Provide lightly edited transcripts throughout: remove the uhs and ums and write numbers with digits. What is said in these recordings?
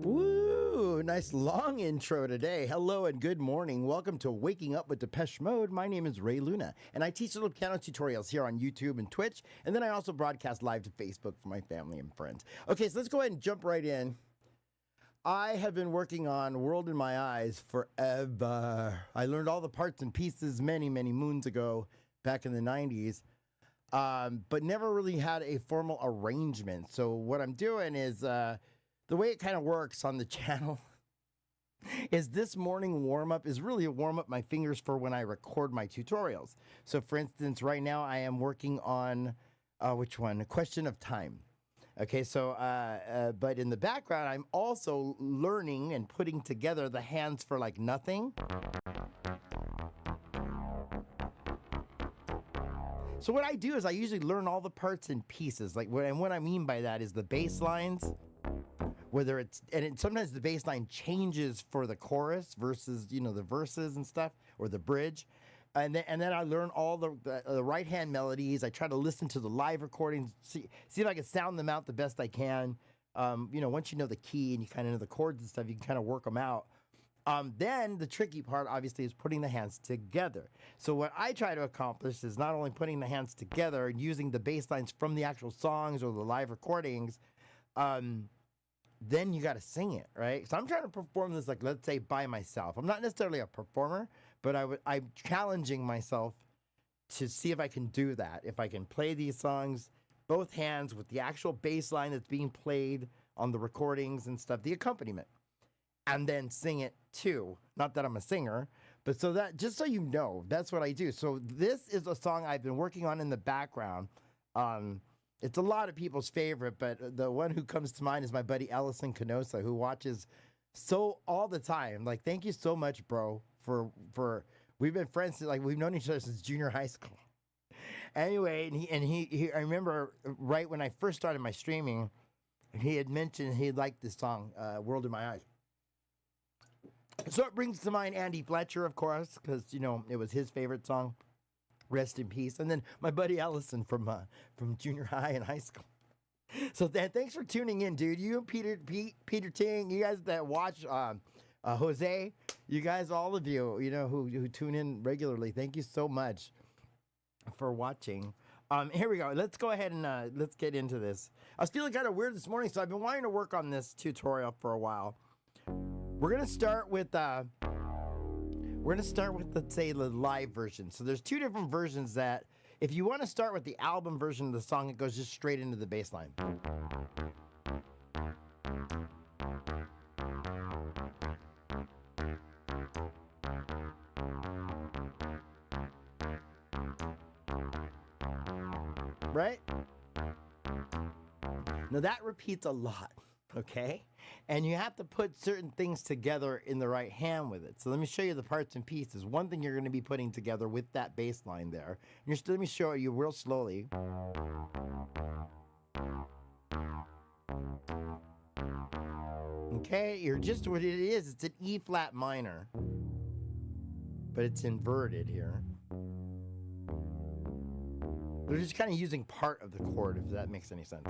Woo! Nice long intro today. Hello and good morning. Welcome to Waking Up with Depeche Mode. My name is Ray Luna, and I teach little piano tutorials here on YouTube and Twitch, and then I also broadcast live to Facebook for my family and friends. Okay, so let's go ahead and jump right in. I have been working on World in My Eyes forever. I learned all the parts and pieces many, many moons ago, back in the 90s, but never really had a formal arrangement. So what I'm doing is... the way it kind of works on the channel is this morning warm-up is really a warm-up my fingers for when I record my tutorials. So for instance, right now I am working on, which one? A Question of Time. Okay, so, but in the background, I'm also learning and putting together the hands for like nothing. So what I do is I usually learn all the parts and pieces. Like, and what I mean by that is the bass lines. Whether it's, sometimes the bass line changes for the chorus versus, you know, the verses and stuff, or the bridge. And then I learn all the right-hand melodies. I try to listen to the live recordings, see if I can sound them out the best I can. You know, once you know the key and you kind of know the chords and stuff, you can kind of work them out. Then the tricky part, obviously, is putting the hands together. So what I try to accomplish is not only putting the hands together and using the bass lines from the actual songs or the live recordings, then you got to sing it, right? So I'm trying to perform this, like, let's say, by myself. I'm not necessarily a performer, but I'm challenging myself to see if I can do that. If I can play these songs, both hands, with the actual bass line that's being played on the recordings and stuff, the accompaniment, and then sing it too. Not that I'm a singer, but so that, just so you know, that's what I do. So this is a song I've been working on in the background. It's a lot of people's favorite, but the one who comes to mind is my buddy Ellison Canosa, who watches so all the time. Like, thank you so much, bro, for we've been friends, like, we've known each other since junior high school. Anyway, and he I remember right when I first started my streaming, he had mentioned he liked this song, World in My Eyes. So it brings to mind Andy Fletcher, of course, because, you know, it was his favorite song. Rest in peace. And then my buddy Allison from junior high and high school. So thanks for tuning in, dude. You and Peter Ting, you guys that watch Jose, you guys, all of you, you know, who tune in regularly. Thank you so much for watching. Here we go. Let's go ahead and let's get into this. I was feeling kind of weird this morning, so I've been wanting to work on this tutorial for a while. We're gonna start with let's say, the live version. So there's two different versions that, if you want to start with the album version of the song, it goes just straight into the bass line. Right? Now that repeats a lot. Okay, and you have to put certain things together in the right hand with it. So let me show you the parts and pieces. One thing you're going to be putting together with that bass line there. Let me show you real slowly. Okay, you're just what it is. It's an E flat minor, but it's inverted here. They're just kind of using part of the chord, if that makes any sense.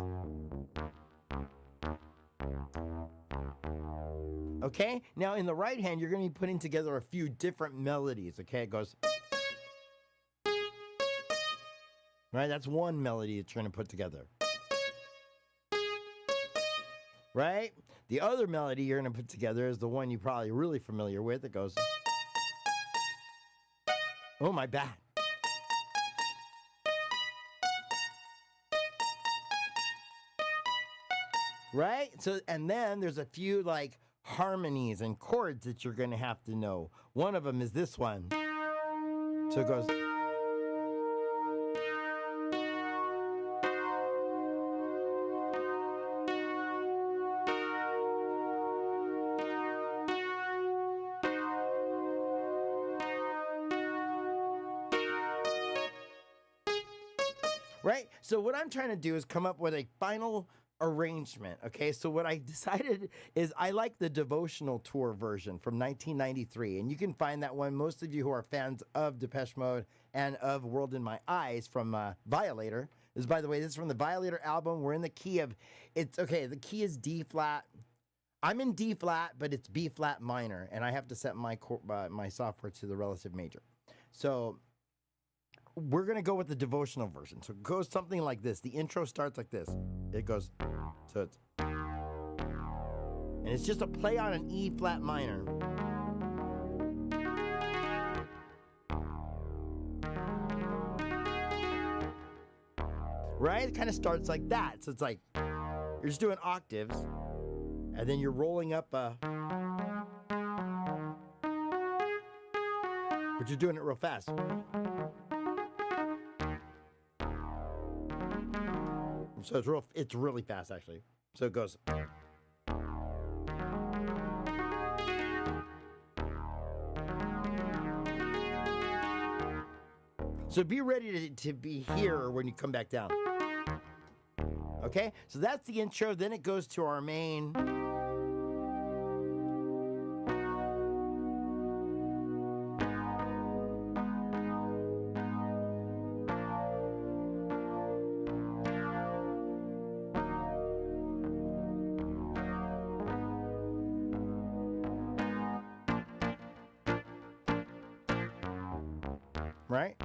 Okay, now in the right hand, you're going to be putting together a few different melodies. Okay, it goes. Right, that's one melody that you're going to put together. Right? The other melody you're going to put together is the one you're probably really familiar with. It goes. Oh, my bad. Right? So, and then there's a few like harmonies and chords that you're going to have to know. One of them is this one. So it goes. Right? So what I'm trying to do is come up with a final arrangement. Okay, so what I decided is I like the devotional tour version from 1993, and you can find that one. Most of you who are fans of Depeche Mode and of World in My Eyes from Violator. By the way, this is from the Violator album. We're in the key of, it's okay, the key is D flat. I'm in D flat, but it's B flat minor, and I have to set my software to the relative major. So we're gonna go with the devotional version. So it goes something like this. The intro starts like this. It goes, so it's, and it's just a play on an E flat minor. Right? It kind of starts like that. So it's like you're just doing octaves, and then you're rolling up a, but you're doing it real fast. So it's really fast actually. So it goes. So be ready to be here when you come back down. Okay, so that's the intro. Then it goes to our main. Right?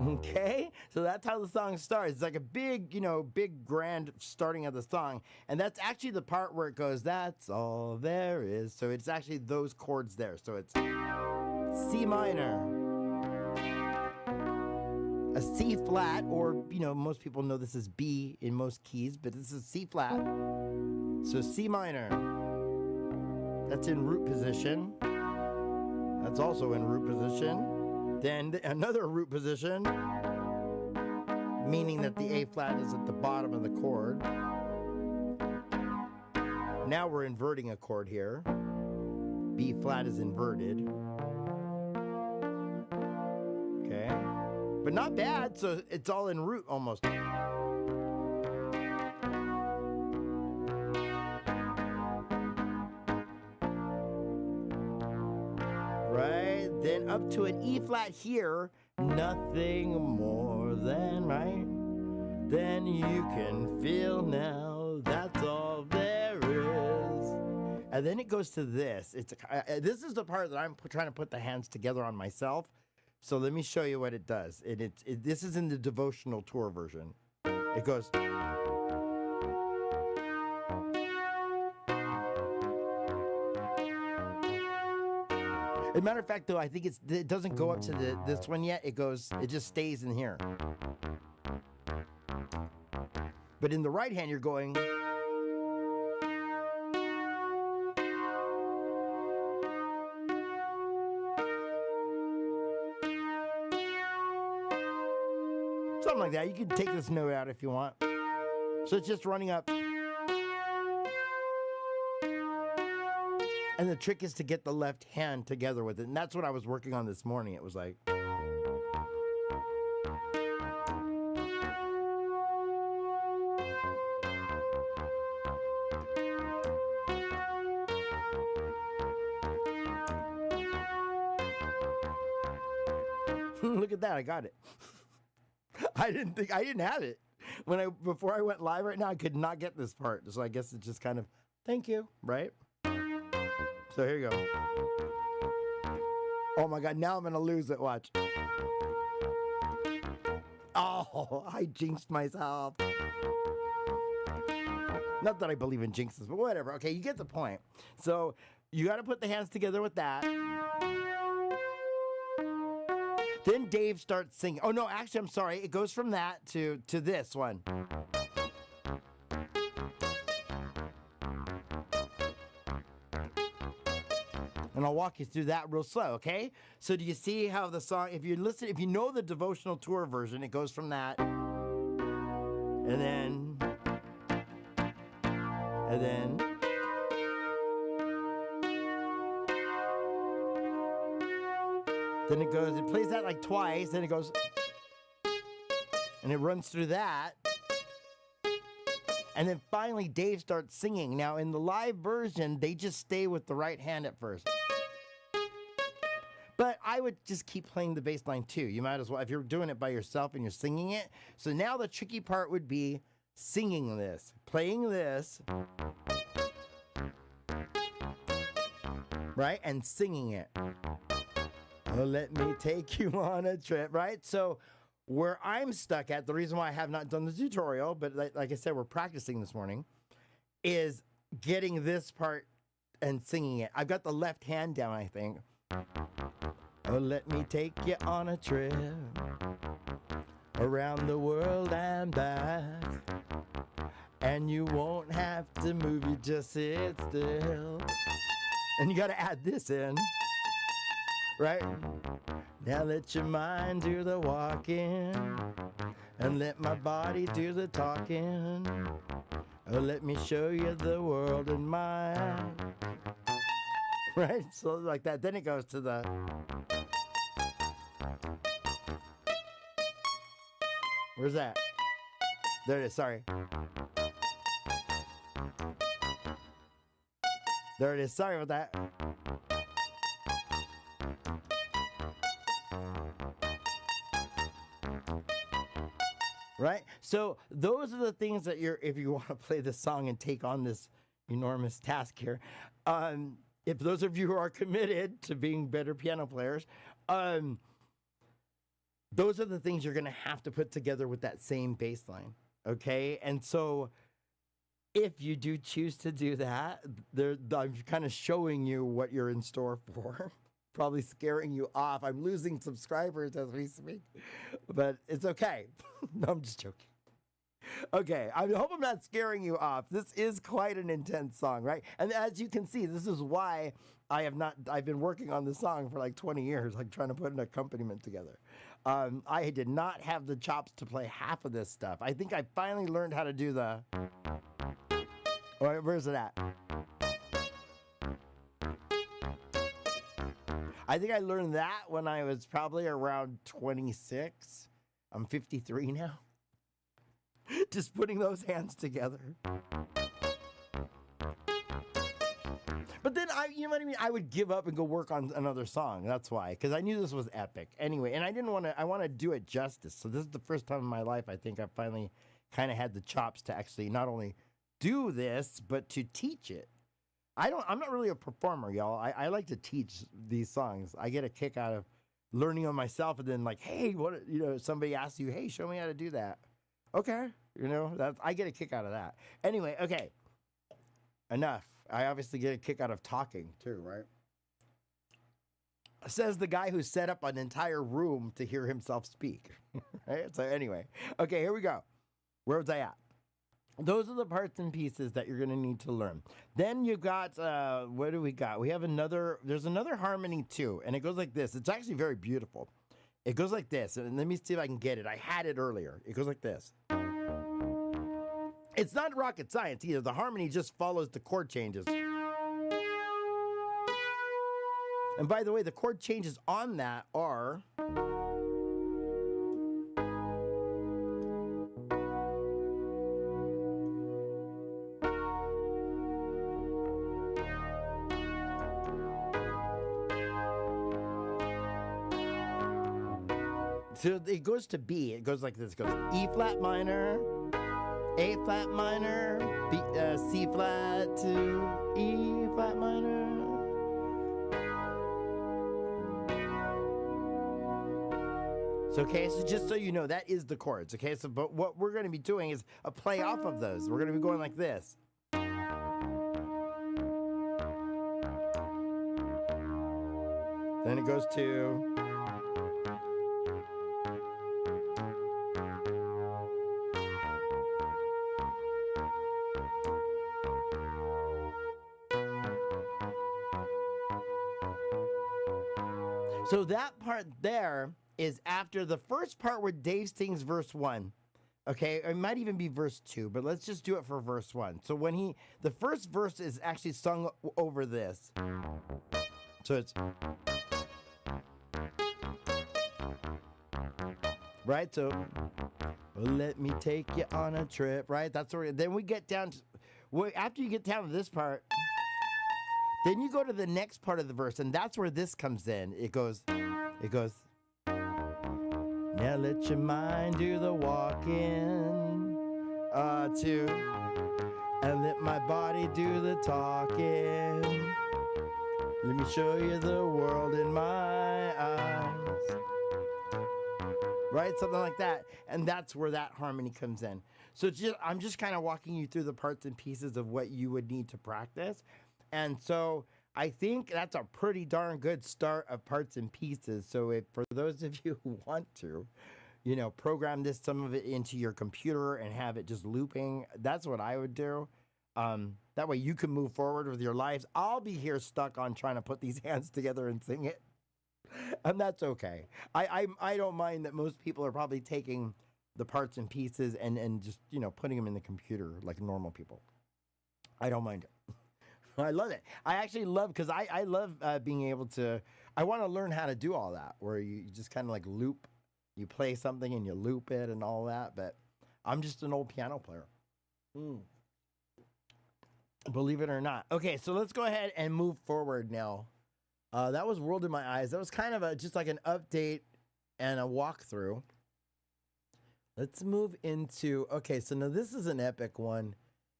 Okay, so that's how the song starts. It's like a big, big grand starting of the song. And that's actually the part where it goes, that's all there is. So it's actually those chords there. So it's C minor, a C flat, or, most people know this is B in most keys, but this is C flat. So C minor, that's in root position. That's also in root position. Then another root position, meaning that the A flat is at the bottom of the chord. Now we're inverting a chord here. B flat is inverted. Okay. But not bad, so it's all in root almost. Right, then up to an E flat here, nothing more than, right? Then you can feel now, that's all there is. And then it goes to this. This is the part that I'm trying to put the hands together on myself. So let me show you what it does. This is in the devotional tour version. It goes. As a matter of fact, though, I think it doesn't go up to this one yet. It just stays in here. But in the right hand, you're going. Something like that. You can take this note out if you want. So it's just running up. And the trick is to get the left hand together with it. And that's what I was working on this morning. It was like. Look at that, I got it. I didn't have it. Before I went live right now, I could not get this part. So I guess it's just kind of, thank you, right? So here you go. Oh my God, now I'm gonna lose it, watch. Oh, I jinxed myself. Not that I believe in jinxes, but whatever. Okay, you get the point. So you gotta put the hands together with that. Then Dave starts singing. Oh no, actually, I'm sorry. It goes from that to this one. And I'll walk you through that real slow, okay? So do you see how the song, if you know the devotional tour version, it goes from that. And then. Then it plays that like twice, then it goes, and it runs through that. And then finally Dave starts singing. Now in the live version, they just stay with the right hand at first. But I would just keep playing the bass line too. You might as well, if you're doing it by yourself and you're singing it. So now the tricky part would be singing this, playing this, right? And singing it. Oh, let me take you on a trip, right? So where I'm stuck at, the reason why I have not done the tutorial, but like I said, we're practicing this morning, is getting this part and singing it. I've got the left hand down, I think. Oh, let me take you on a trip around the world and back. And you won't have to move, you just sit still. And you got to add this in, right? Now let your mind do the walking and let my body do the talking. Oh, let me show you the world in mind. Right? So like that. Then it goes to the... Where's that? There it is, sorry. There it is, sorry about that. Right? So those are the things that if you want to play this song and take on this enormous task here, if those of you who are committed to being better piano players, those are the things you're going to have to put together with that same bass line. Okay? And so if you do choose to do that, I'm kind of showing you what you're in store for. Probably scaring you off. I'm losing subscribers as we speak, but it's okay. No, I'm just joking. Okay, I hope I'm not scaring you off. This is quite an intense song, right? And as you can see, this is why I've been working on this song for like 20 years, like trying to put an accompaniment together. I did not have the chops to play half of this stuff. I think I finally learned how to do the... Where's it at? I think I learned that when I was probably around 26. I'm 53 now. Just putting those hands together. But then you know what I mean? I would give up and go work on another song. That's why, because I knew this was epic. Anyway, and I want to do it justice. So this is the first time in my life I think I finally kind of had the chops to actually not only do this, but to teach it. I'm not really a performer, y'all. I like to teach these songs. I get a kick out of learning on myself, and then like, hey, somebody asks you, hey, show me how to do that. Okay, I get a kick out of that. Anyway, okay, enough. I obviously get a kick out of talking too, right? Says the guy who set up an entire room to hear himself speak. Right? So anyway, okay, here we go. Where was I at? Those are the parts and pieces that you're going to need to learn. Then you've got, what do we got? There's another harmony too, and it goes like this. It's actually very beautiful. It goes like this, and let me see if I can get it. I had it earlier. It goes like this. It's not rocket science either. The harmony just follows the chord changes. And by the way, the chord changes on that are... So it goes to B. It goes like this. It goes E flat minor, A flat minor, C flat to E flat minor. So, okay, so just so you know, that is the chords. Okay, so but what we're going to be doing is a play off of those. We're going to be going like this. Then it goes to... So that part there is after the first part where Dave sings verse 1. Okay, it might even be verse 2, but let's just do it for verse 1. So when the first verse is actually sung over this. So it's... Right, so... Well, let me take you on a trip, right? That's where... Then we get down to... Well, after you get down to this part... Then you go to the next part of the verse, and that's where this comes in. It goes, now let your mind do the walking. to and let my body do the talking. Let me show you the world in my eyes. Right? Something like that. And that's where that harmony comes in. So I'm just kind of walking you through the parts and pieces of what you would need to practice. And so I think that's a pretty darn good start of parts and pieces. So for those of you who want to, program some of it into your computer and have it just looping, that's what I would do. That way you can move forward with your lives. I'll be here stuck on trying to put these hands together and sing it. And that's okay. I don't mind that most people are probably taking the parts and pieces and just, putting them in the computer like normal people. I don't mind it. I love it. I actually love, because I love being able to, I want to learn how to do all that, where you just kind of like loop, you play something and you loop it and all that, but I'm just an old piano player. Believe it or not. Okay, so let's go ahead and move forward now. That was World in My Eyes. That was kind of just like an update and a walkthrough. Let's move into, okay, so now this is an epic one,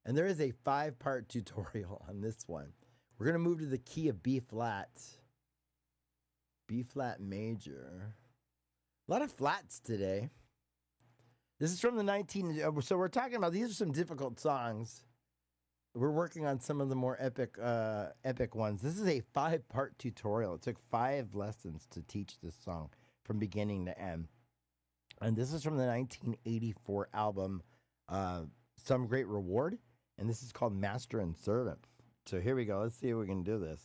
and there is a 5-part tutorial on this one. We're going to move to the key of B flat. B flat major. A lot of flats today. This is from the so we're talking about, these are some difficult songs. We're working on some of the more epic ones. This is a 5-part tutorial. It took 5 lessons to teach this song from beginning to end. And this is from the 1984 album, Some Great Reward. And this is called Master and Servant. So here we go. Let's see if we can do this.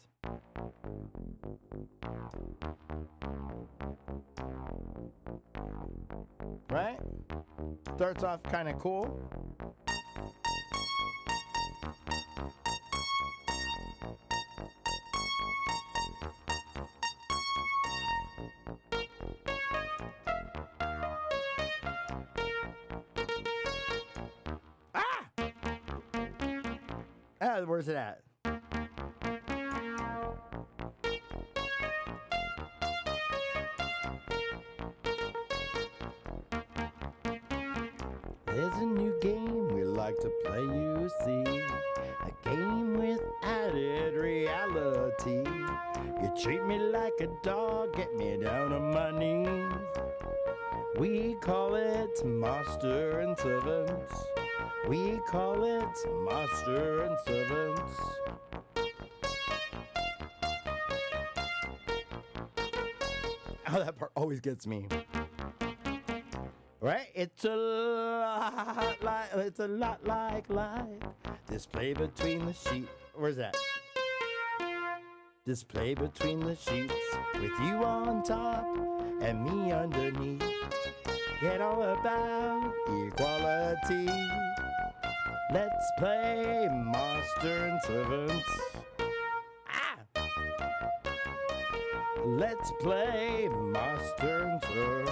Right? Starts off kind of cool. Where's it at? There's a new game we like to play, you see. A game with added reality. You treat me like a dog, get me down on my knees. We call it Master and Servants. We call it Master and Servants. Oh, that part always gets me. Right? It's a lot like life. Display between the sheets. Where's that? Display between the sheets with you on top and me underneath. Get all about equality. Let's play Master and Servants. Let's play Master and Servants.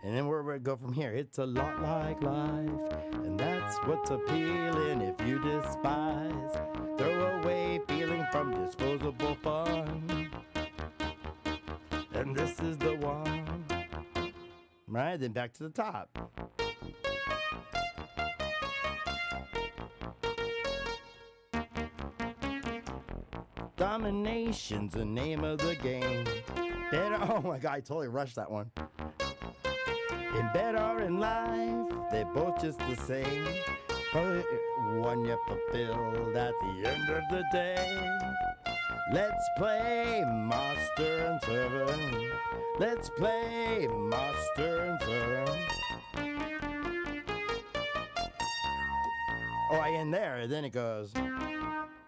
And then where we go from here? It's a lot like life, and that's what's appealing if you despise. Throw away feeling from disposable fun. And this is the one. Right, then back to the top. Domination's the name of the game. Oh my God, I totally rushed that one. In bed or in life, they're both just the same. But one you fulfilled at the end of the day. Let's play Master and Servant. Let's play Master and Servant. Oh, I end there, and then it goes.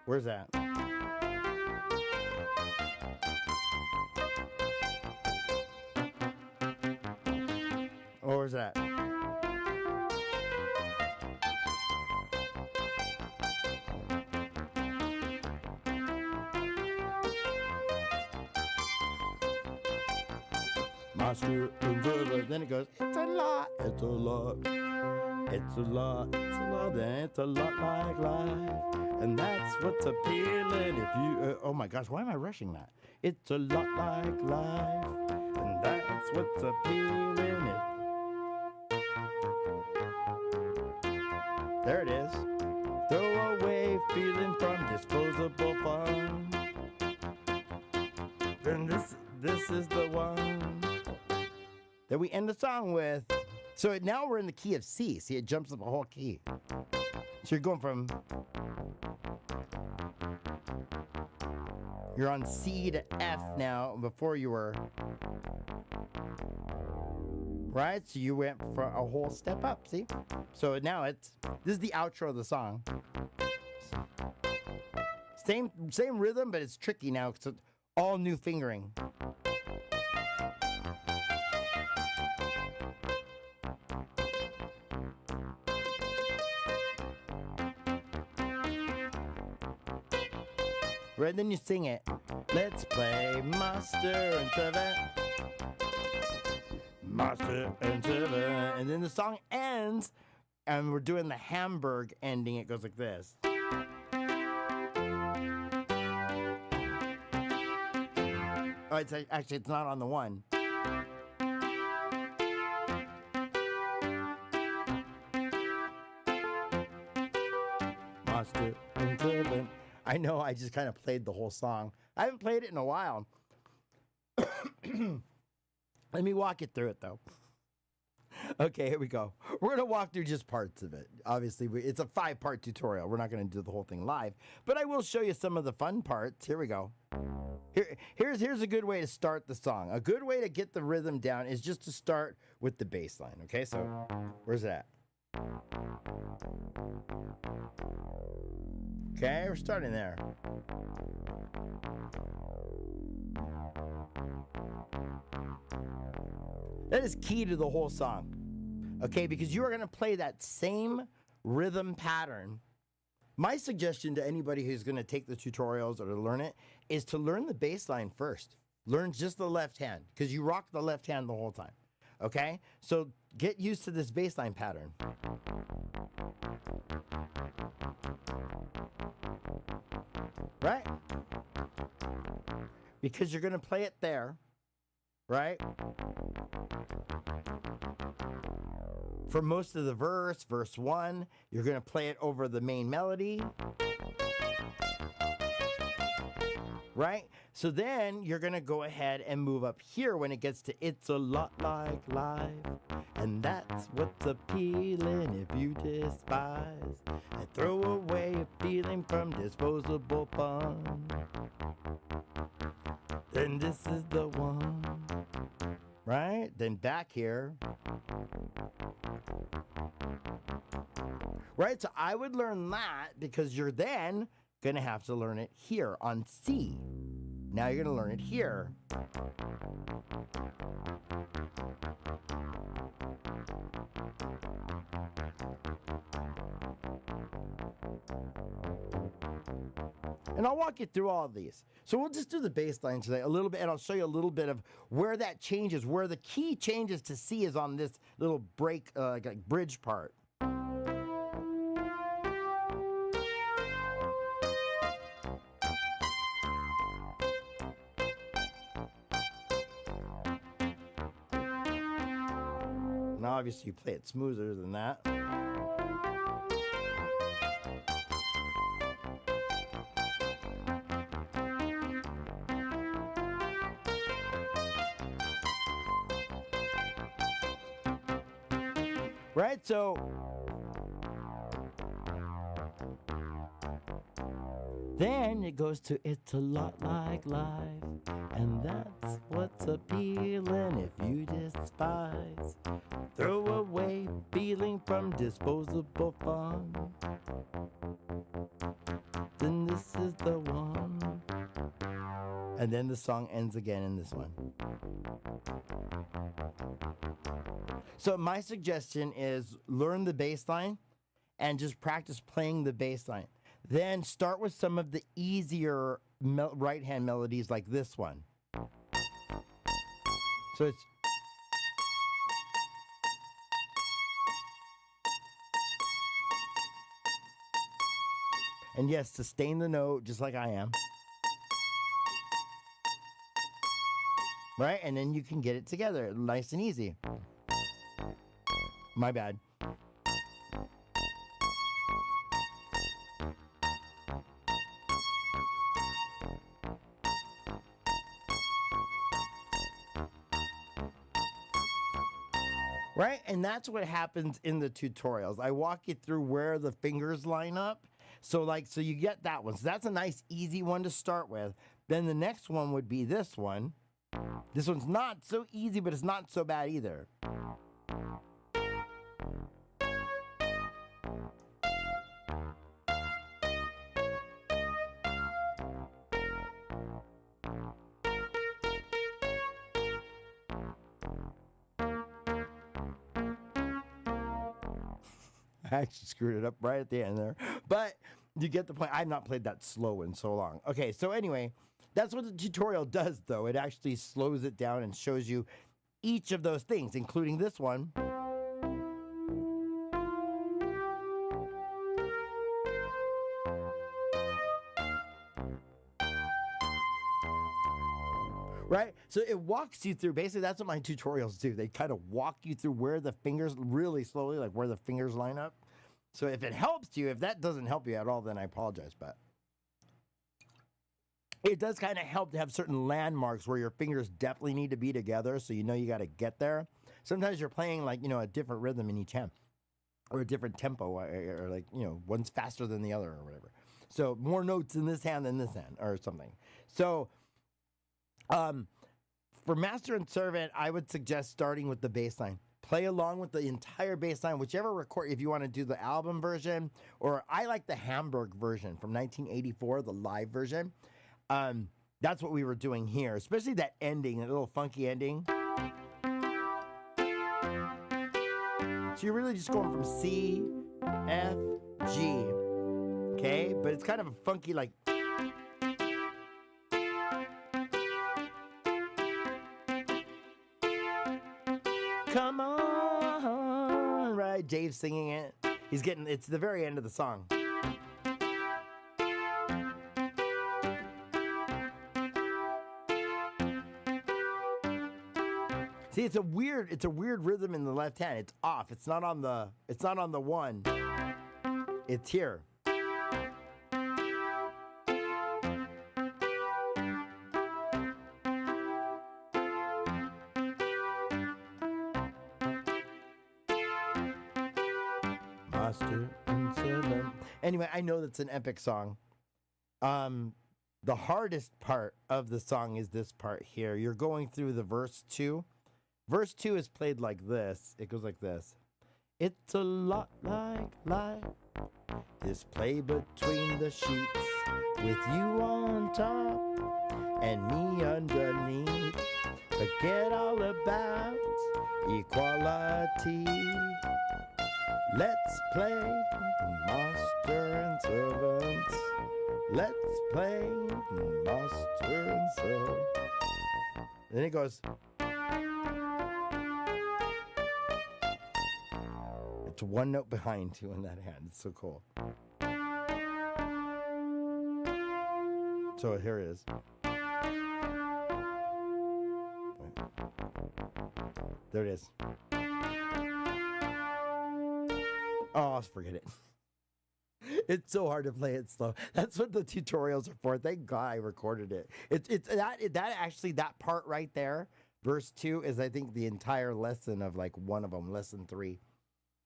Where's that? Oh, where's that? Master and Servant. Then it goes, it's a lot, it's a lot, it's a lot, it's a lot, then it's a lot like life. And that's what's appealing if you, oh my gosh, why am I rushing that? It's a lot like life, and that's that's what's appealing. There it is. Throw away feeling from disposable fun. Then this is the one that we end the song with. So now we're in the key of C. See, it jumps up a whole key. So you're going from, you're on C to F now. Before you were, right? So you went for a whole step up, see? So now this is the outro of the song. Same rhythm, but it's tricky now because it's all new fingering. Right, then you sing it. Let's play Master and Servant. Master and Servant. And then the song ends, and we're doing the Hamburg ending. It goes like this. Oh, actually, it's not on the one. Master and Servant. I know I just kind of played the whole song. I haven't played it in a while. Let me walk you through it, though. Okay, here we go. We're going to walk through just parts of it. Obviously, it's a 5-part tutorial. We're not going to do the whole thing live, but I will show you some of the fun parts. Here we go. Here's a good way to start the song. A good way to get the rhythm down is just to start with the bass line. Okay, so where's it at? Okay, we're starting there. That is key to the whole song. Okay, because you are going to play that same rhythm pattern. My suggestion to anybody who's going to take the tutorials or to learn it is to learn the bass line first. Learn just the left hand because you rock the left hand the whole time. Okay, so get used to this bass line pattern. Right? Because you're going to play it there, right? For most of the verse 1, you're going to play it over the main melody. Right? So then you're going to go ahead and move up here when it gets to It's a Lot Like Life. And that's what's appealing if you despise and throw away a feeling from disposable fun. Then this is the one. Right? Then back here. Right? So I would learn that because you're then going to have to learn it here on C. Now you're going to learn it here. And I'll walk you through all of these. So we'll just do the bass line today a little bit, and I'll show you a little bit of where that changes, where the key changes to C is on this little break, like bridge part. Now, obviously, you play it smoother than that. Right? So then it goes to It's a Lot Like Life, and that's what's appealing if you despise. Throw away feeling from disposable fun. Then this is the one. And then the song ends again in this one. So my suggestion is learn the bass line and just practice playing the bass line. Then start with some of the easier right-hand melodies like this one. So it's... And yes, sustain the note just like I am. right? And then you can get it together nice and easy. My bad. Right? And that's what happens in the tutorials. I walk you through where the fingers line up. So you get that one. So that's a nice, easy one to start with. Then the next one would be this one. This one's not so easy, but it's not so bad either. I actually screwed it up right at the end there. But you get the point. I've not played that slow in so long. Okay, so anyway, that's what the tutorial does, though. It actually slows it down and shows you each of those things, including this one. Right? So it walks you through. Basically, that's what my tutorials do. They kind of walk you through where the fingers, really slowly, like where the fingers line up. So if it helps you, if that doesn't help you at all, then I apologize. But it does kind of help to have certain landmarks where your fingers definitely need to be together. So you know you got to get there. Sometimes you're playing like, a different rhythm in each hand or a different tempo or like, one's faster than the other or whatever. So more notes in this hand than this hand or something. So for Master and Servant, I would suggest starting with the bass line. Play along with the entire bass line, whichever record, if you want to do the album version, or I like the Hamburg version from 1984, the live version. That's what we were doing here, especially that ending, that little funky ending. So you're really just going from C, F, G, okay? But it's kind of a funky, like... Come on, right? Dave's singing it. It's the very end of the song. See, it's a weird rhythm in the left hand. It's off. It's not on the one. It's here. Master and Servant. Anyway, I know that's an epic song. The hardest part of the song is this part here. You're going through the verse 2. Verse 2 is played like this. It goes like this. It's a lot like life. This play between the sheets with you on top and me underneath. Forget all about equality. Let's play Master and Servant. Let's play Master and Servant. Then it goes. It's one note behind you in that hand. It's so cool. So here it is. There it is. Oh, forget it. It's so hard to play it slow. That's what the tutorials are for. Thank God I recorded it. That part right there, verse 2, is I think the entire lesson of like one of them, lesson 3.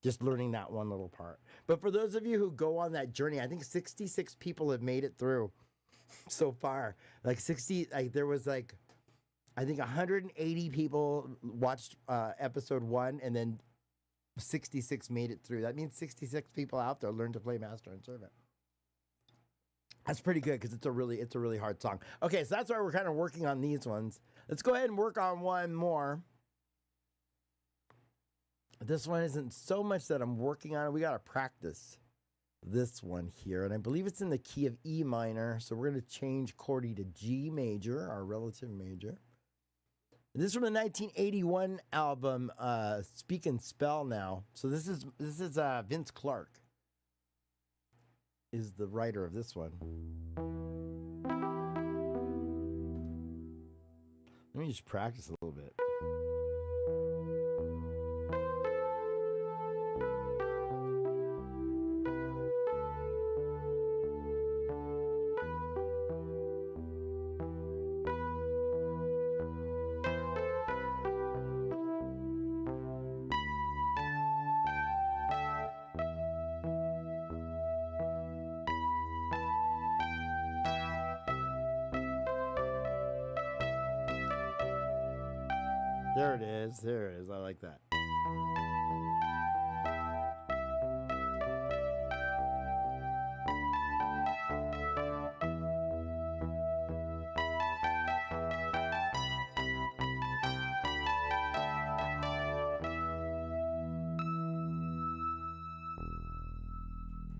Just learning that one little part. But for those of you who go on that journey, I think 66 people have made it through so far. There was I think 180 people watched episode 1, and then 66 made it through. That means 66 people out there learned to play Master and Servant. That's pretty good because it's a really hard song. Okay, so that's why we're kind of working on these ones. Let's go ahead and work on one more. This one isn't so much that I'm working on it. We got to practice this one here. And I believe it's in the key of E minor. So we're going to change chordy to G major, our relative major. This is from the 1981 album, Speak and Spell Now. So this is Vince Clarke is the writer of this one. Let me just practice a little bit. There it is. There it is. I like that.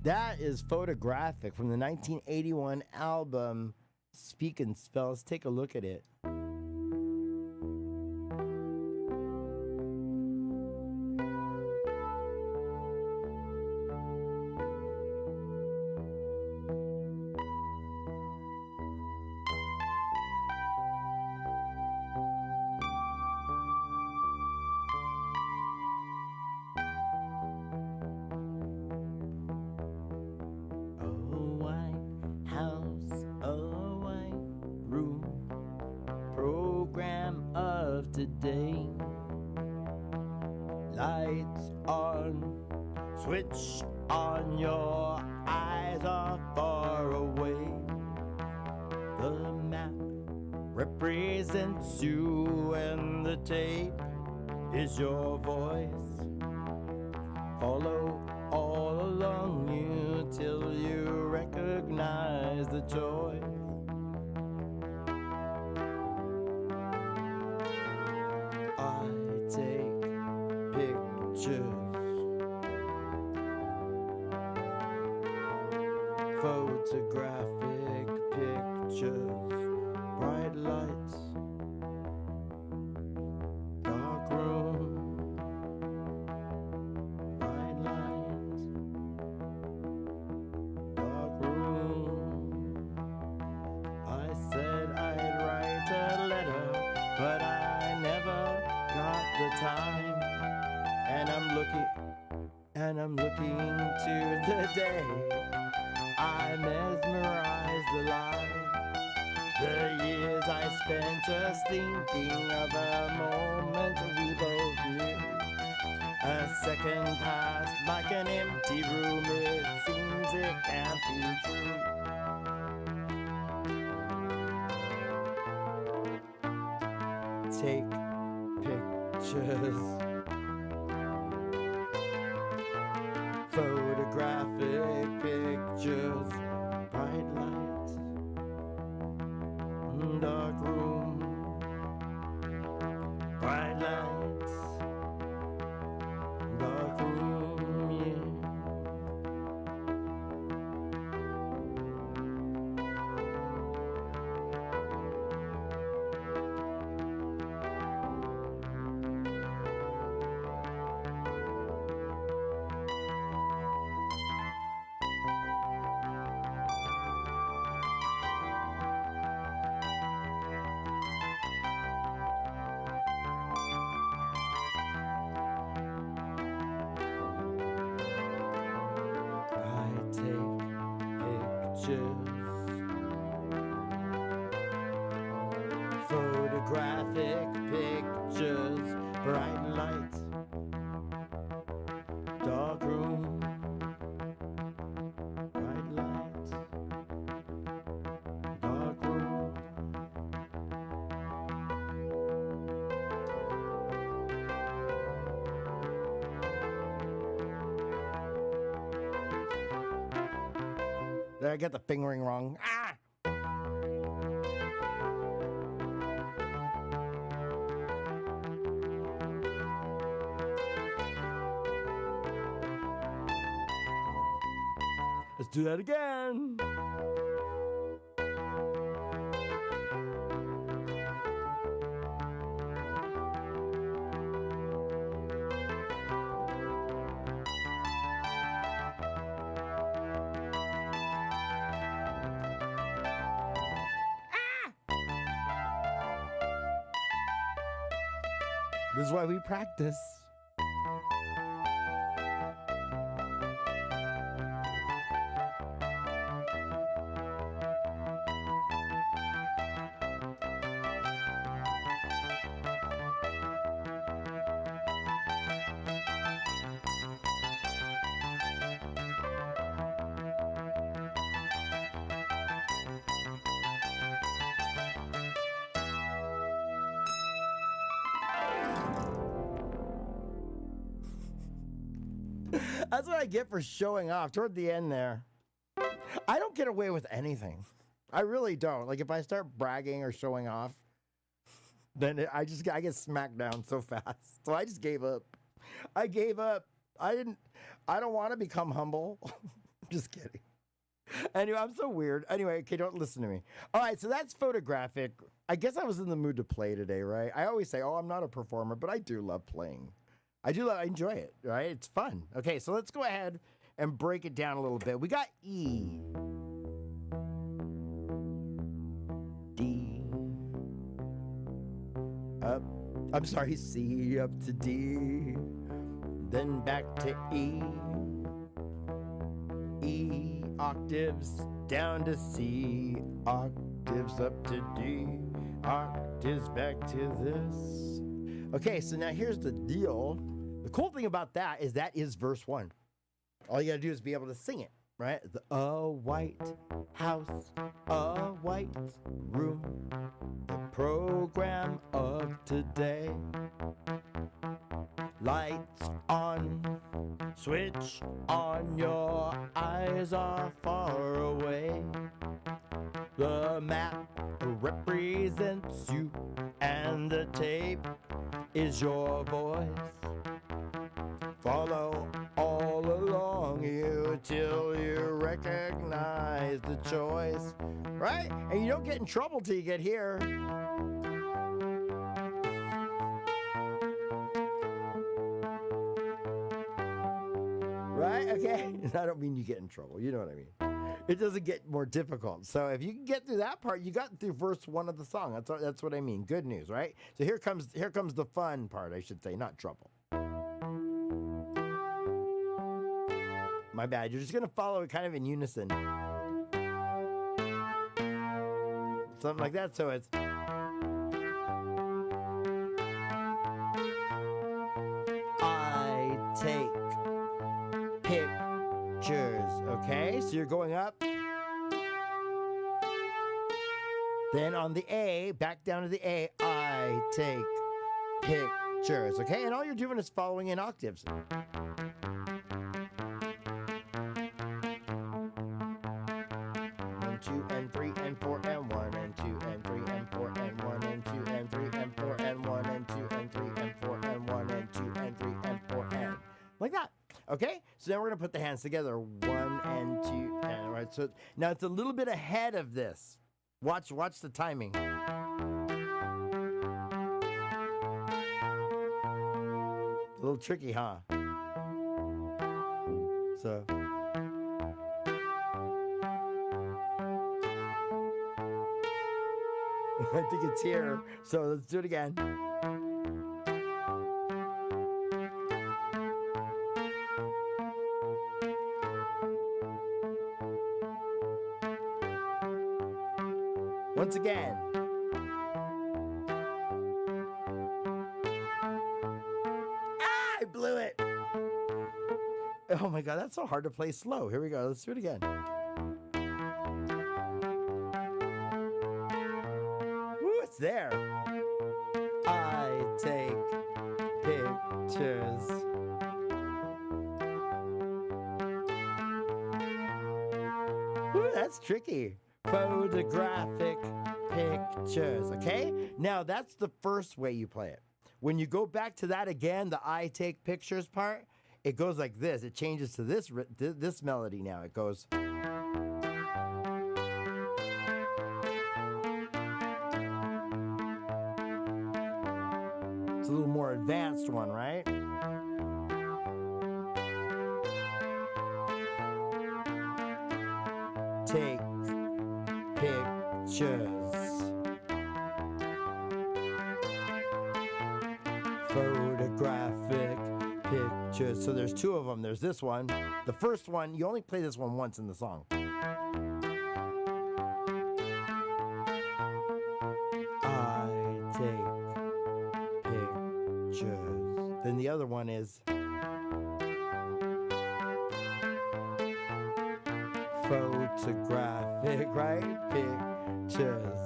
That is Photographic from the 1981 album Speak and Spell. Let's take a look at it. Today, lights on, switch on, your eyes are far away. The map represents you and the tape is your voice. Follow all along you till you recognize the choice. Take pictures, photographic pictures, bright lights, dark room, bright lights, dark room. I said I'd write a letter, but I never got the time, and I'm looking to the day I mesmerized the line. The years I spent just thinking of a moment we both knew. A second passed like an empty room. It seems it can't be true. Take pictures, photographic pictures, bright lights, dark room, bright lights, dark room, yeah. Photographic pictures, bright lights, dark room, bright lights, dark room. Did I get the fingering wrong? Ah! Let's do that again. This is why we practice. That's what I get for showing off toward the end there. I don't get away with anything. I really don't. Like if I start bragging or showing off, then I get smacked down so fast. So I just gave up. I gave up. I don't want to become humble. Just kidding. Anyway, I'm so weird. Anyway, okay, don't listen to me. All right, so that's photographic. I guess I was in the mood to play today, right? I always say, oh, I'm not a performer, but I do love playing. I enjoy it, right? It's fun. Okay, so let's go ahead and break it down a little bit. We got E, D, up, I'm sorry, C up to D, then back to E, E octaves down to C, octaves up to D, octaves back to this. Okay, so now here's the deal. The cool thing about that is verse 1. All you gotta do is be able to sing it, right? A white house, a white room, the program of today. Lights on, switch on, your eyes are far away. The map represents you, and the tape is your voice. Follow all along you till you recognize the choice, right? And you don't get in trouble till you get here. Right? Okay? I don't mean you get in trouble. You know what I mean. It doesn't get more difficult. So if you can get through that part, you got through verse 1 of the song. That's what I mean. Good news, right? So here comes the fun part, I should say, not trouble. My bad. You're just going to follow it kind of in unison. Something like that. So it's... I take pictures. Okay? So you're going up. Then on the A, back down to the A, I take pictures. Okay? And all you're doing is following in octaves. 2 and 3 and 4 and 1 and 2 and 3 and 4 and 1 and 2 and 3 and 4 and 1 and 2 and 3 and 4 and 1 and 2 and 3 and 4 and like that. Okay? So now we're gonna put the hands together. 1 and 2 and right. So now it's a little bit ahead of this. Watch the timing. A little tricky, huh? So I think it's here. So let's do it again. Once again. Ah, I blew it. Oh my God, that's so hard to play slow. Here we go. Let's do it again. There. I take pictures. Ooh, that's tricky. Photographic pictures. Okay? Now that's the first way you play it. When you go back to that again, the I take pictures part, it goes like this. It changes to this melody now. It goes. It's a little more advanced one, right? Take pictures. pictures. So there's two of them. There's this one. The first one, you only play this one once in the song. I take pictures. Then the other one is photographic, right? Pictures.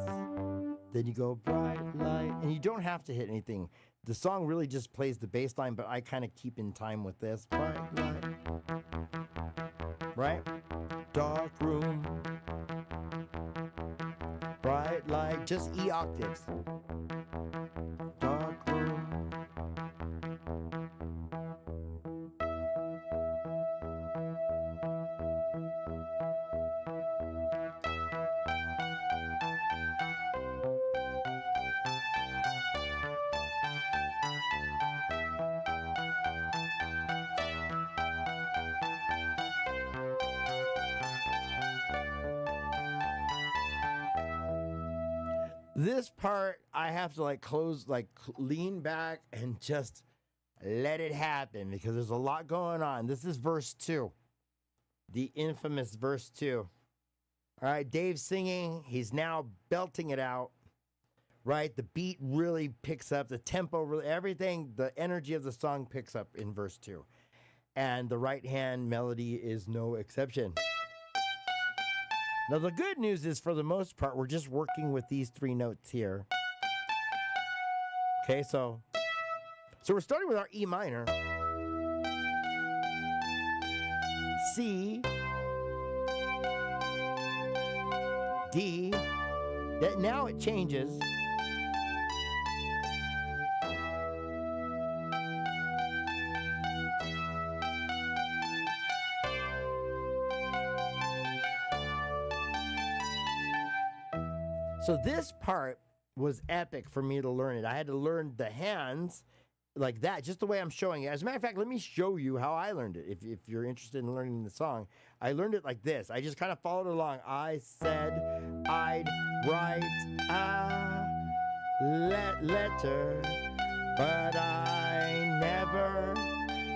Then you go bright light, and you don't have to hit anything. The song really just plays the bass line, but I kind of keep in time with this. Bright light, right? Dark room, bright light, just E octaves. Dark room. This part, I have to like close, like lean back and just let it happen because there's a lot going on. This is verse 2, the infamous verse 2. All right, Dave's singing. He's now belting it out, right? The beat really picks up, the tempo, really, everything, the energy of the song picks up in verse 2. And the right hand melody is no exception. Now, the good news is, for the most part, we're just working with these 3 notes here. Okay, so we're starting with our E minor. C. D. That now it changes. So this part was epic for me to learn it. I had to learn the hands like that, just the way I'm showing it. As a matter of fact, let me show you how I learned it. If you're interested in learning the song, I learned it like this. I just kind of followed along. I said I'd write a letter, but I never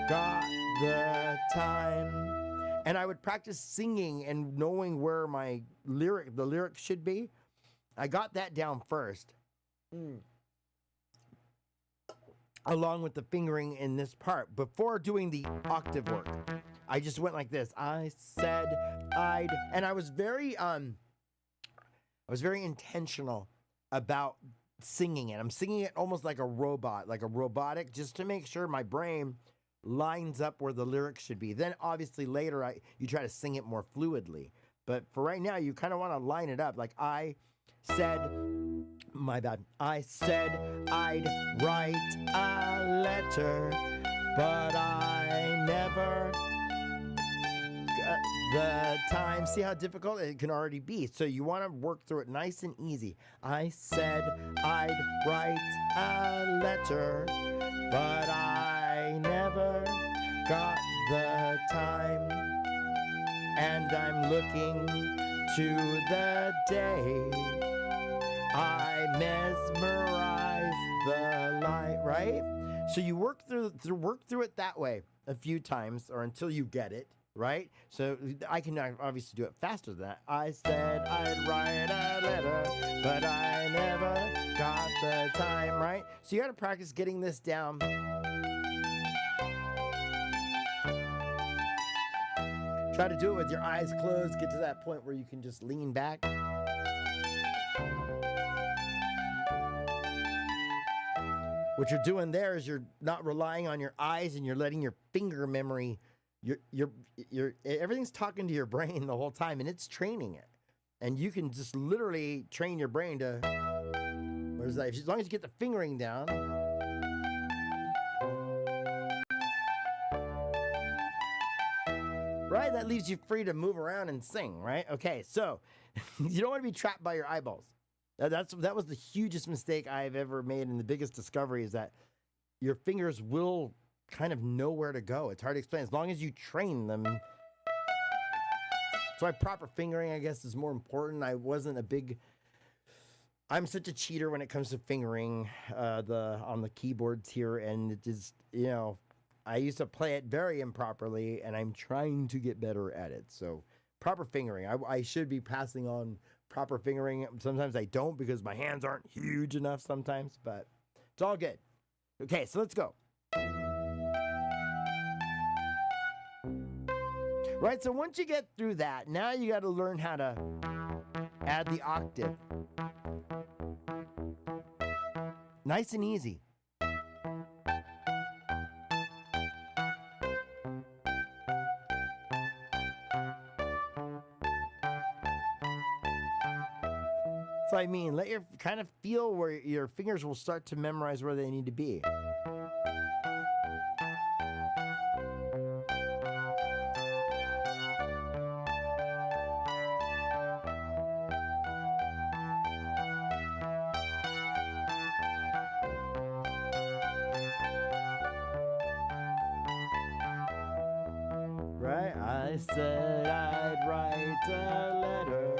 got the time. And I would practice singing and knowing where the lyric should be. I got that down first. Along with the fingering in this part. Before doing the octave work, I just went like this. I said I'd, and I was very intentional about singing it. I'm singing it almost like a robot, like a robotic, just to make sure my brain lines up where the lyrics should be. Then obviously later you try to sing it more fluidly. But for right now, you kind of want to line it up. Like I said, my bad. I said I'd write a letter, but I never got the time. See how difficult it can already be. So you want to work through it nice and easy. I said I'd write a letter, but I never got the time. And I'm looking to the day I mesmerize the light, right? So you work through it that way a few times, or until you get it, right? So I can obviously do it faster than that. I said I'd write a letter, but I never got the time, right? So you got to practice getting this down. Try to do it with your eyes closed. Get to that point where you can just lean back. What you're doing there is you're not relying on your eyes, and you're letting your finger memory, everything's talking to your brain the whole time, and it's training it. And you can just literally train your brain to, what is that? As long as you get the fingering down. Right? That leaves you free to move around and sing, right? Okay, so you don't want to be trapped by your eyeballs. That was the hugest mistake I've ever made, and the biggest discovery is that your fingers will kind of know where to go. It's hard to explain as long as you train them. That's why proper fingering, I guess, is more important. I'm such a cheater when it comes to fingering on the keyboards here, and it just, I used to play it very improperly, and I'm trying to get better at it. So proper fingering. I should be passing on proper fingering. Sometimes I don't because my hands aren't huge enough sometimes, but it's all good. Okay, so let's go. Right, so once you get through that, now you got to learn how to add the octave. Nice and easy. So I mean, let your kind of feel where your fingers will start to memorize where they need to be. Right? I said I'd write a letter,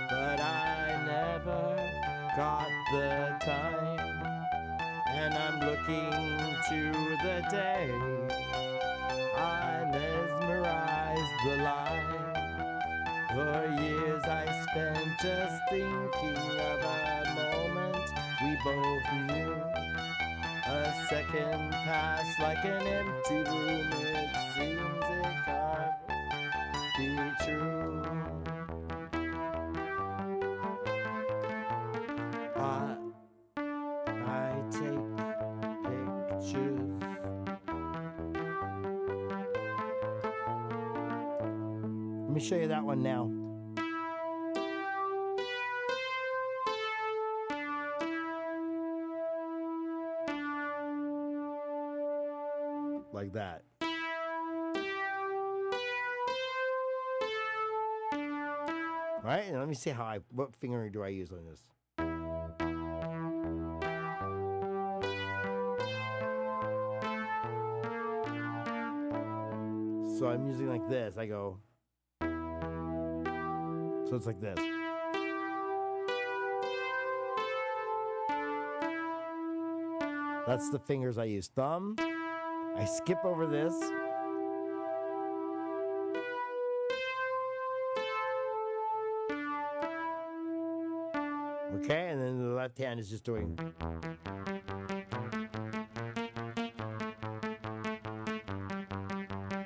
but I never got the time. And I'm looking to the day I mesmerized the line. For years I spent just thinking of a moment we both knew. A second passed like an empty room. It seems it can't be true. I take pictures. Let me show you that one now. Like that. Right? And let me see what finger do I use on this? So I'm using like this. I go. So it's like this. That's the fingers I use. Thumb. I skip over this. Okay, and then the left hand is just doing.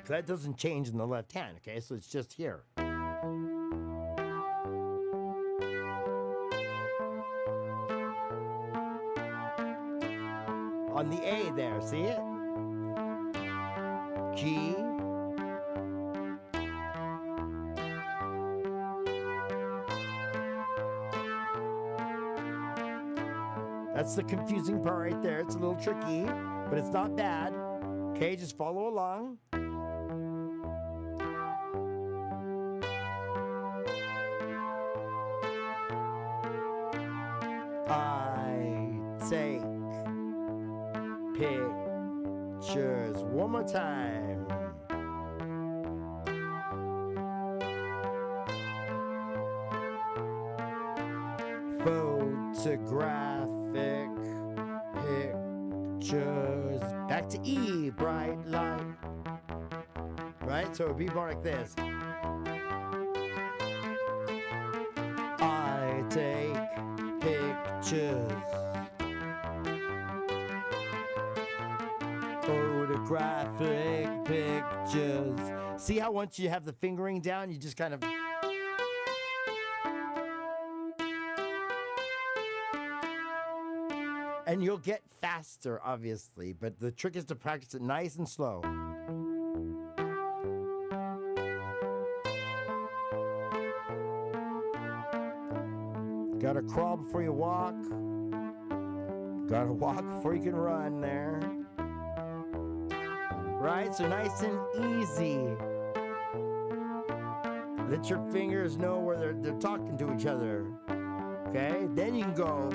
So that doesn't change in the left hand, okay? So it's just here. On the A there, see it? G. That's the confusing part right there. It's a little tricky, but it's not bad. Okay, just follow along. I take pictures. One more time. Photographic pictures. Back to E, bright light. Right? So it would be more like this. I take pictures. Photographic pictures. See how once you have the fingering down, you just kind of. And you'll get faster, obviously, but the trick is to practice it nice and slow. Gotta crawl before you walk. Gotta walk before you can run there. Right? So nice and easy. Let your fingers know where they're talking to each other. Okay? Then you can go.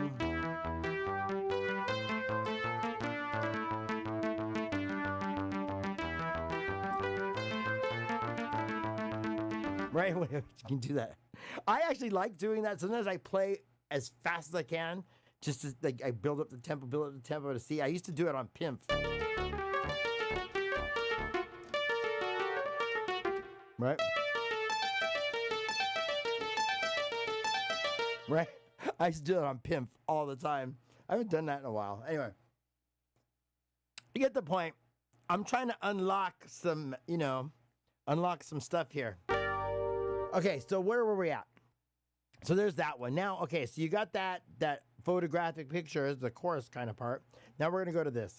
Right? You can do that. I actually like doing that. Sometimes I play as fast as I can. Just to, like, I build up the tempo to see. I used to do it on Pimp. Right? Right? I used to do it on Pimp all the time. I haven't done that in a while. Anyway, you get the point. I'm trying to unlock some, unlock some stuff here. Okay, so where were we at? So there's that one. Now, okay, so you got that photographic picture as the chorus kind of part. Now we're going to go to this.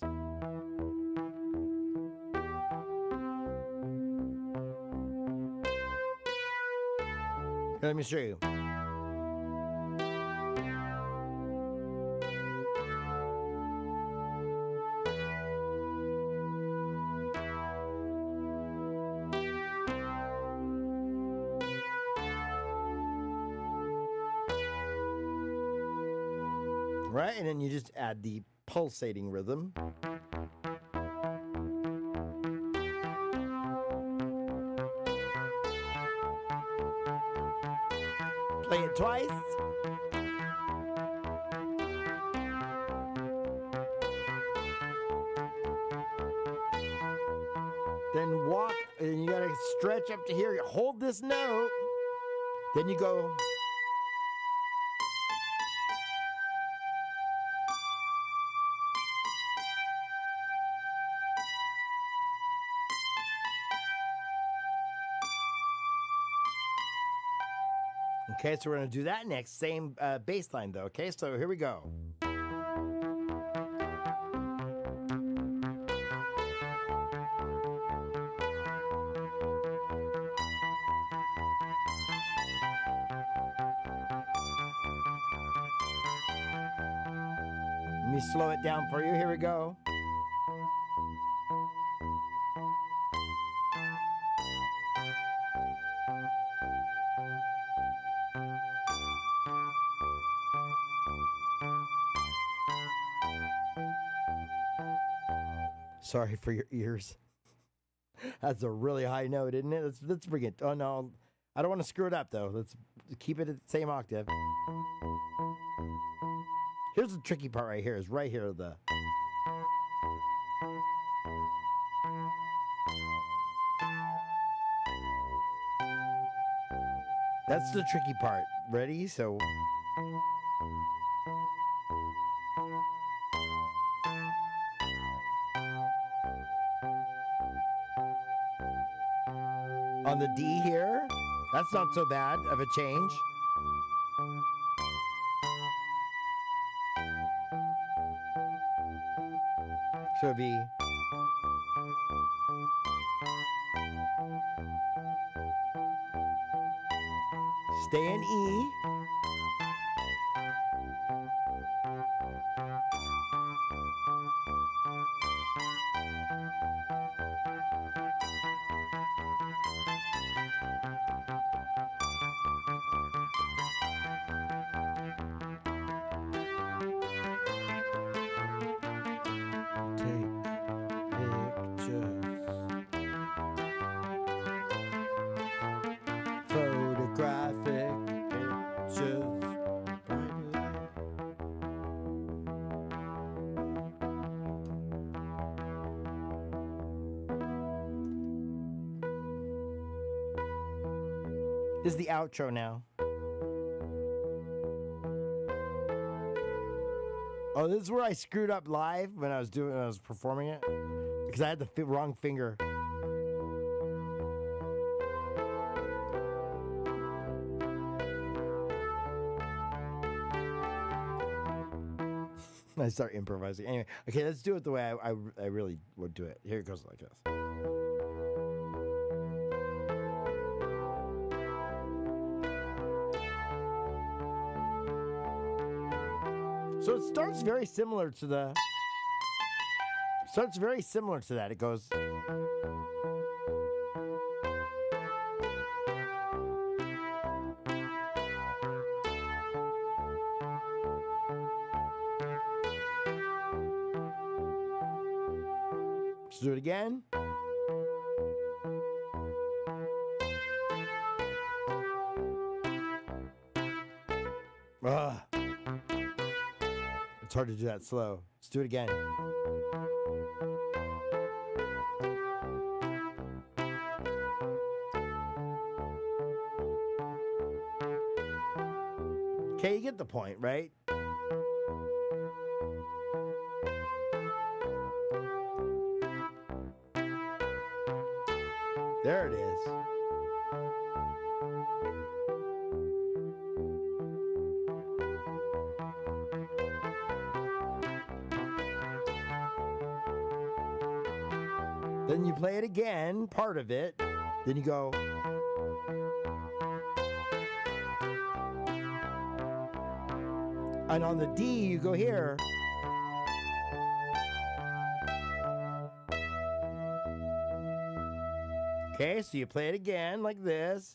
Here, let me show you. Right? And then you just add the pulsating rhythm. Play it twice. Then walk, and you gotta stretch up to here. Hold this note. Then you go. Okay, so we're going to do that next. Same bass line, though. Okay, so here we go. Let me slow it down for you. Here we go. Sorry for your ears. That's a really high note, isn't it? Let's bring it. Oh, no. I don't want to screw it up, though. Let's keep it at the same octave. Here's the tricky part right here. Is right here. That's the tricky part. Ready? So... on the D here, that's not so bad of a change. So it'd be stay in E. This is the outro now. Oh, this is where I screwed up live when I was performing it because I had the wrong finger. I start improvising. Anyway, okay, let's do it the way I really would do it. Here it goes like this. So it starts very similar to that. It goes. Let's do it again. Ugh. It's hard to do that slow. Let's do it again. Okay, you get the point, right? There it is. Then you play it again, part of it. Then you go. And on the D, you go here. Okay, so you play it again like this.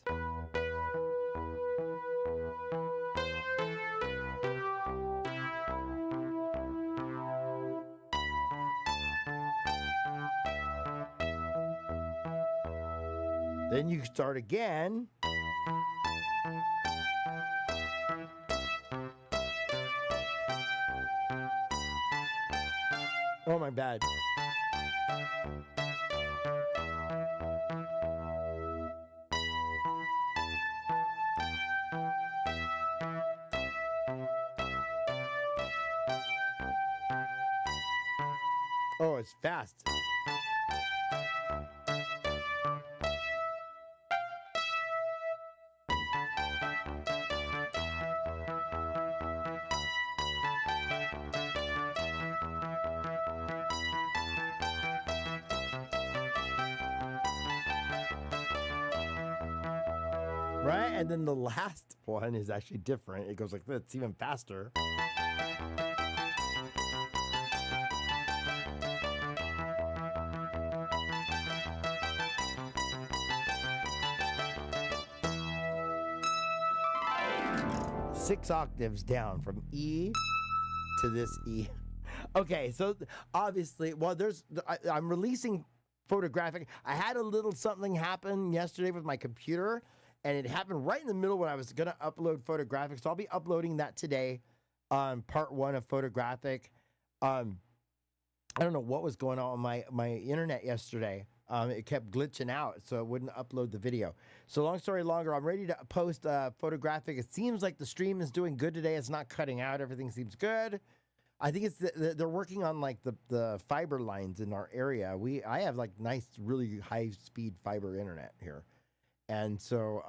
Then you start again. Oh, my bad. Oh, it's fast. Right? And then the last one is actually different. It goes like this. It's even faster. Six octaves down from E to this E. Okay, so obviously, well, I'm releasing photographic. I had a little something happen yesterday with my computer, and it happened right in the middle when I was going to upload photographic. So I'll be uploading that today on part 1 of photographic. I don't know what was going on my internet yesterday. It kept glitching out, so it wouldn't upload the video. So long story longer, I'm ready to post photographic. It seems like the stream is doing good today. It's not cutting out. Everything seems good. I think it's they're working on like the fiber lines in our area. I have like nice, really high speed fiber internet here, and so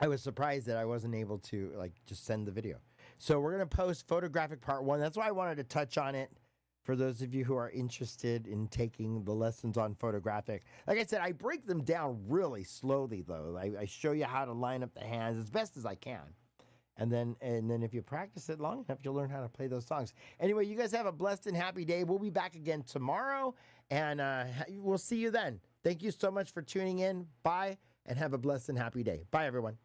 I was surprised that I wasn't able to like just send the video. So we're gonna post photographic part 1. That's why I wanted to touch on it. For those of you who are interested in taking the lessons on photographic, like I said, I break them down really slowly, though. I show you how to line up the hands as best as I can. And then if you practice it long enough, you'll learn how to play those songs. Anyway, you guys have a blessed and happy day. We'll be back again tomorrow, and we'll see you then. Thank you so much for tuning in. Bye, and have a blessed and happy day. Bye, everyone.